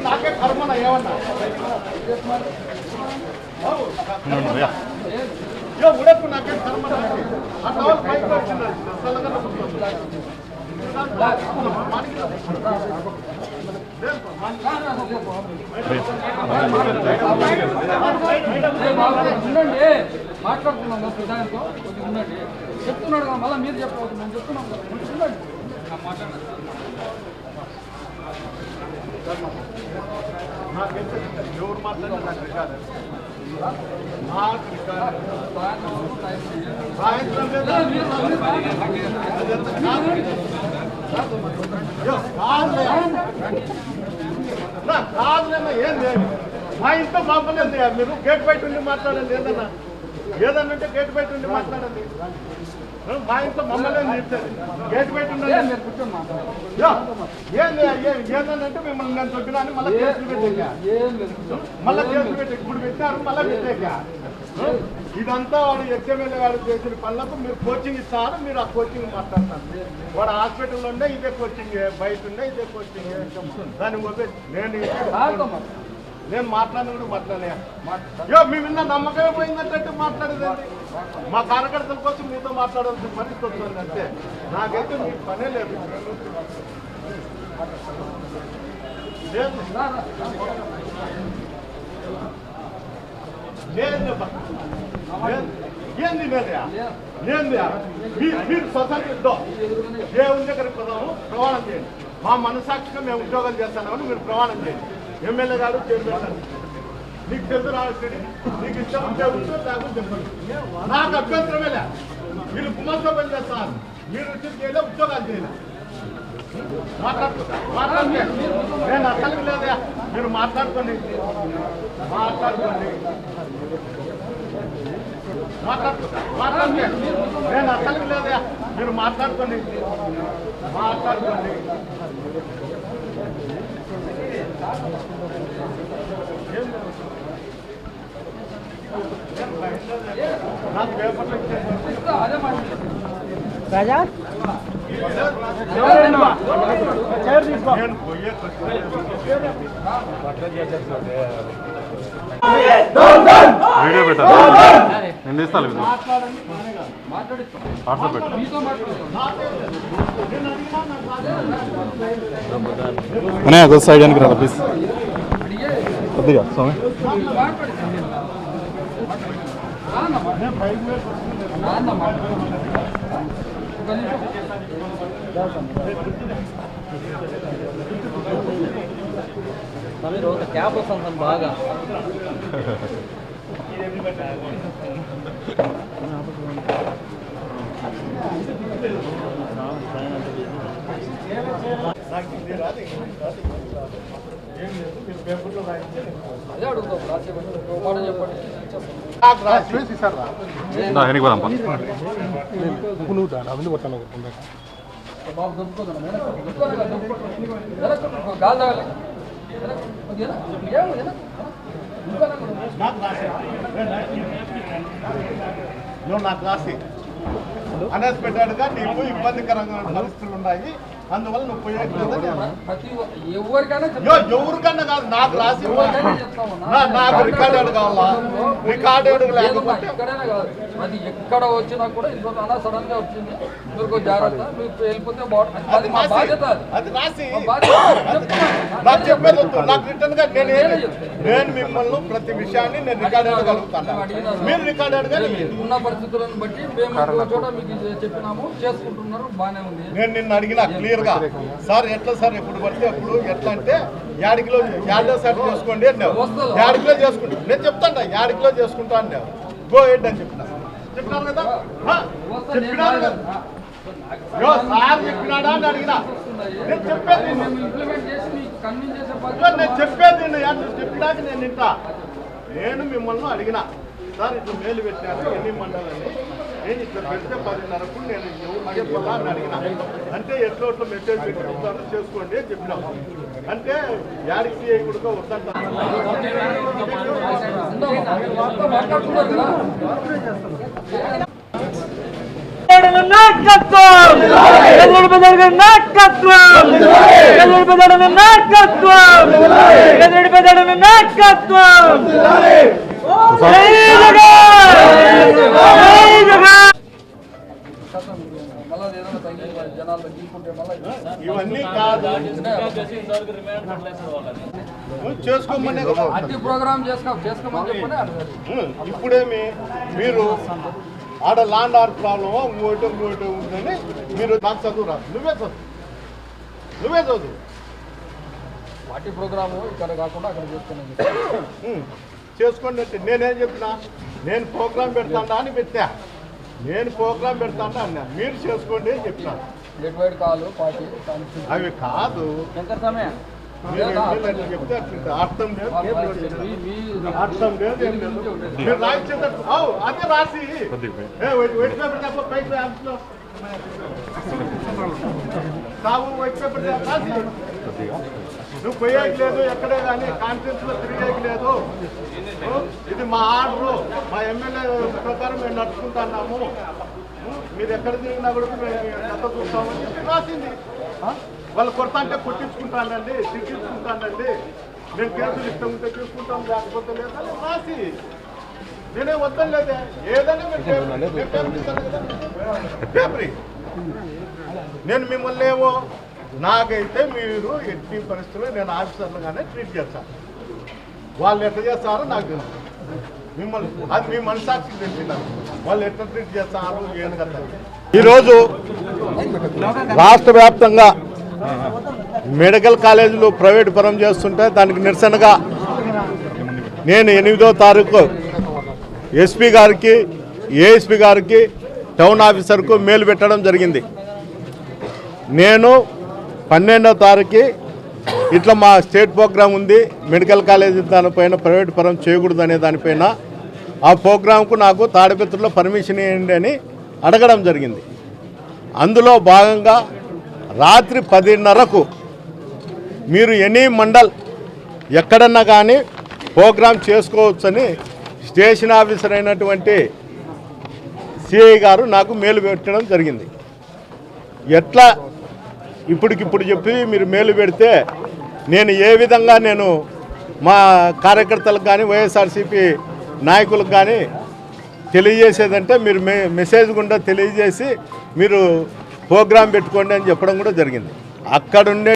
నాకే కర్మన ఏమన్నా ఉడకు నాకే కర్మన అట్లా పైకి వచ్చింది ఉండండి మాట్లాడుతున్నాం ప్రధానితో కొద్దిగా ఉండండి చెప్తున్నాడు కదా మళ్ళీ మీరు చెప్పవద్దు మేము చెప్తున్నాం కదా ఉండండి మాట్లాడండి ఎవరు మాట్లాడినా నాకు రికార్డు కాదులేనా ఏం లేదు మా ఇంట్లో పంపలేదు మీరు గేట్ బయట ఉండి మాట్లాడండి ఏదన్నా అంటే గేట్ బయట ఉండి మాట్లాడండి మా ఇంట్లో మమ్మల్ని చెప్తారు గేట్ బయట ఉండాలి ఏదంటే మిమ్మల్ని నేను చెప్పినా అని మళ్ళీ కేసులు పెట్టాక మళ్ళీ కేసులు పెట్టి ఇప్పుడు పెట్టారు మళ్ళీ పెట్టాక ఇదంతా వాడు ఎక్స్ఎమ్మెల్యే గారు చేసిన పనులకు మీరు కోచింగ్ ఇస్తారు మీరు ఆ కోచింగ్ మాట్లాడతారు వాడు హాస్పిటల్లో ఉండే ఇదే కోచింగ్ బయట ఉండే ఇదే కోచింగ్ దాన్ని నేను మాట్లాడిన కూడా మాట్లాడే మీ మీద నమ్మకమే పోయిందంటే మాట్లాడేదండి మా కార్యకర్తల కోసం మీతో మాట్లాడాల్సిన పరిస్థితి వస్తుంది అంతే నాకైతే మీకు పనే లేదు ఏంది మీరు సొసైటీలో దేవుని దగ్గరికి పోదాము ప్రమాణం చేయండి మా మనసాక్షిగా మేము ఉద్యోగాలు చేస్తామని మీరు ప్రమాణం చేయండి ఎమ్మెల్యే గారు చేరుకుంటారు నీకు తెలుసు రావచ్చు నీకు ఇష్టం ఉంటే లేకపోతే చెప్పండి నాకు అభ్యంతరమే లే మీరు కుమార్తె పని చేస్తారు మీరు వచ్చి చేయలే ఉద్యోగాలు చేయలే మాట్లాడుకోండి నేను అసలు లేదా మీరు మాట్లాడుకోండి నేను అసలు లేదా మీరు మాట్లాడుకోండి రాజా వీడియో పెట్టారు నేను తీస్తాను వాట్సాప్ పెట్టాను సైడ్ అని రా ప్లీజ్ కొద్దిగా స్వామి రోజు క్యాబ్ వస్తాం బాగా నువ్వు నాకు రాసి అన్ఎక్స్పెక్టెడ్గా నీకు ఇబ్బందికరంగా పరిస్థితులు ఉన్నాయి అందువల్ల నువ్వు ఎవరికన్నా కాదు నాకు రాసి నాకు రికార్డెడ్ కావాలా రికార్డెడ్ లేకపోతే అది ఎక్కడ వచ్చినా కూడా సడన్ గా వచ్చింది మీరు జాగ్రత్త మీరు వెళ్ళిపోతే బాగుంటుంది అది మా బాధ్యత అది రాసి నాకు చెప్పేది నాకు రిటర్న్ గా నేను మిమ్మల్ని ప్రతి విషయాన్ని నేను రికార్డ్ అడగలుగుతాను మీరు రికార్డ్ అడగాలి ఉన్న పరిస్థితులను బట్టి మేము చోట మీకు చెప్పినాము చేసుకుంటున్నారు బాగానే ఉంది నేను నిన్ను అడిగినా క్లియర్ గా సార్ ఎట్లా సార్ ఎప్పుడు పడితే అప్పుడు ఎట్లా అంటే 1 కిలో 50 సార్లు చేసుకోండి అన్నావు 1 కిలో చేసుకుంటా నేను చెప్తాను 1 కిలో చేసుకుంటా అన్నావు గో హెడ్ అని చెప్పినారు కదా చెప్పినారు కదా సార్ చెప్పినాడా అని అడిగినా నేను చెప్పేది చెప్పినాక నేను ఇంటా నేను మిమ్మల్ని అడిగినా సార్ ఇట్లా మేలు పెట్టారు ఎన్ని మండలని నేను ఇట్లా పెడితే 10:30కు నేను ఎవరు చెప్పాలా అని అడిగినా అంటే ఎట్లా మెసేజ్ పెట్టి చేసుకోండి అని చెప్పినాము అంటే యాడికి చేయకూడదు వద్దంట పెదడన నాయకత్వం పెదడు పెదడన నాయకత్వం పెదడు పెదడన నాయకత్వం పెదడు పెదడన నాయకత్వం జై జగన్ జై జగన్ మళ్ళీ ఏదైనా తగ్గి జనాలు తగ్గించుకుంటే మళ్ళీ ఇవన్నీ కాదు చేసుకోమనే కదా. అట్టి ప్రోగ్రామ్ చేసుకోమని చెప్పండి. ఇప్పుడేమి మీరు ఆడ ల్యాండ్ ఆర్డర్ ప్రాబ్లమో ఇంకోటి ఉందని మీరు నాకు చదువు రాదు, నువ్వే చదువు వాటి ప్రోగ్రాము ఇక్కడ కాకుండా అక్కడ చేసుకున్నాను. చేసుకోండి అంటే నేనేం చెప్పినా నేను ప్రోగ్రాం పెడతాడా అని పెట్టా, నేను ప్రోగ్రాం పెడతాడా అన్నా, మీరు చేసుకోండి అని చెప్పినా. ఎటువైడ్ కాలు పార్టీ అవి కాదు శంకర్ సమయ మీరు ఎమ్మెల్యేలు చెప్తే అట్లా అర్థం లేదు, అర్థం లేదు, ఏం లేదు. మీరు రాయించేటట్టు అదే రాసి వైట్ పేపర్ తప్ప పైకి ఆఫీస్లో సాగు వైట్ పేపర్ రాసి నువ్వు పోయేకి లేదు, ఎక్కడే కానీ కాన్ఫరెన్స్ లో తిరిగేకి లేదు. ఇది మా ఆర్డరు, మా ఎమ్మెల్యే ప్రకారం మేము నడుచుకుంటున్నాము, మీరు ఎక్కడ తిరిగినా కూడా మేము ఎంత చూస్తామని చెప్పి రాసింది. వాళ్ళు కొడతా అంటే కొట్టించుకుంటానండి, తిట్టించుకుంటానండి, నేను కేసులు ఇష్టం ఉంటే తీసుకుంటాం, లేకపోతే లేదా రాసి నేనే వద్దని లేదే. ఏదైనా పేపరీ నేను మిమ్మల్ని ఏమో నాకైతే మీరు ఎట్టి పరిస్థితుల్లో నేను ఆఫీసర్లుగానే ట్రీట్ చేస్తాను. వాళ్ళు ఎట్లా చేస్తారో నాకు తెలుసు, మిమ్మల్ని అది మీ మనసాక్షికి తెలిసినారు వాళ్ళు ఎట్లా ట్రీట్ చేస్తారు ఏం కదా. ఈరోజు రాష్ట్ర వ్యాప్తంగా మెడికల్ కాలేజీలు ప్రైవేట్ పరం చేస్తుంటే దానికి నిరసనగా నేను 8వ తారీఖు ఎస్పీ గారికి, ఏఎస్పీ గారికి, టౌన్ ఆఫీసర్కు మెయిల్ పెట్టడం జరిగింది. నేను 12వ తారీఖు ఇట్లా మా స్టేట్ ప్రోగ్రాం ఉంది, మెడికల్ కాలేజీ దానిపైన ప్రైవేట్ పరం చేయకూడదు అనే దానిపైన ఆ ప్రోగ్రాంకు నాకు తాడిపత్రిలో పర్మిషన్ ఇవ్వండి అని అడగడం జరిగింది. అందులో భాగంగా రాత్రి 10:30కు మీరు ఎనీ మండల్ ఎక్కడన్నా కానీ ప్రోగ్రాం చేసుకోవచ్చని స్టేషన్ ఆఫీసర్ అయినటువంటి సిఐ గారు నాకు మెయిల్ పెట్టడం జరిగింది. ఎట్లా ఇప్పటికిప్పుడు చెప్పి మీరు మెయిల్ పెడితే నేను ఏ విధంగా నేను మా కార్యకర్తలకు కానీ వైఎస్ఆర్సీపీ నాయకులకు కానీ తెలియజేసేదంటే మీరు మెసేజ్ గుండా తెలియజేసి మీరు ప్రోగ్రాం పెట్టుకోండి అని చెప్పడం కూడా జరిగింది. అక్కడుండే